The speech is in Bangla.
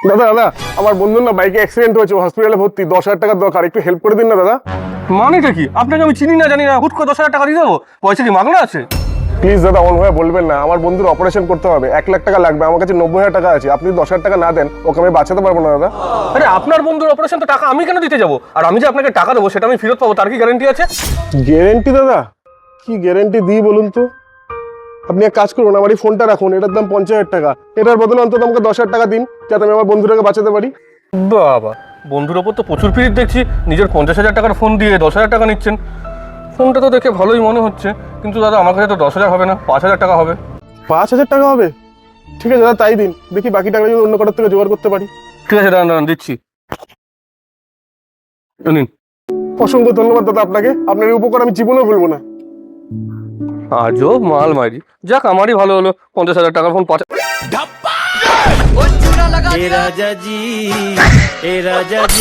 দাদা দাদা, আমার বন্ধুর না বাইকে অ্যাক্সিডেন্ট হয়েছে, হসপিটালে ভর্তি, 10,000 টাকা দরকার, একটু হেল্প করে দিন না দাদা। মানেটা কি? আপনাকে আমি চিনি না জানি না, হুট করে 10,000 টাকা দিয়ে দেবো? পয়সা কি মাগনা আছে? প্লিজ দাদা, অন্যভাবে বলবেন না, আমার বন্ধুর অপারেশন করতে হবে, 1,00,000 টাকা লাগবে, আমার কাছে 90,000 টাকা আছে, আপনি 10,000 টাকা না দেন ওকে আমি বাঁচাতে পারবো না দাদা। আরে আপনার বন্ধুর অপারেশন তো টাকা আমি কেন দিতে যাবো? আর আমি যে আপনাকে টাকা দেবো সেটা আমি ফেরত পাবো তার কি গ্যারান্টি আছে? গ্যারেন্টি দাদা? কি গ্যারেন্টি দিই বলুন তো? আপনি এক কাজ করুন, আমার এই ফোনটা রাখুন, এটার দাম 50,000 টাকা, এটার বদলে অন্তত আমাকে 10,000 টাকা দিন, যাতে আমি আমার বন্ধুটাকে বাঁচাতে পারি। বাবা, বন্ধুর ওপর তো প্রচুর পিরিত দেখছি, নিজের 50,000 টাকার ফোন দিয়ে 10,000 টাকা নিচ্ছেন। ফোনটা তো দেখে ভালোই মনে হচ্ছে, কিন্তু দাদা আমার কাছে তো 10,000 হবে না, 5,000 টাকা হবে। 5,000 টাকা হবে? ঠিক আছে দাদা, তাই দিন, দেখি বাকি টাকা যদি অন্য কারোর থেকে জোগাড় করতে পারি। ঠিক আছে, দাঁড়ান দাঁড়ান দিচ্ছি। নিন। অসংখ্য ধন্যবাদ দাদা আপনাকে, আপনার এই উপকার আমি জীবনেও ভুলবো না। আজও মাল মারি, যাক আমারই ভালো হলো, 50,000 টাকার ফোন 5। ए राजा जी, ए राजा जी।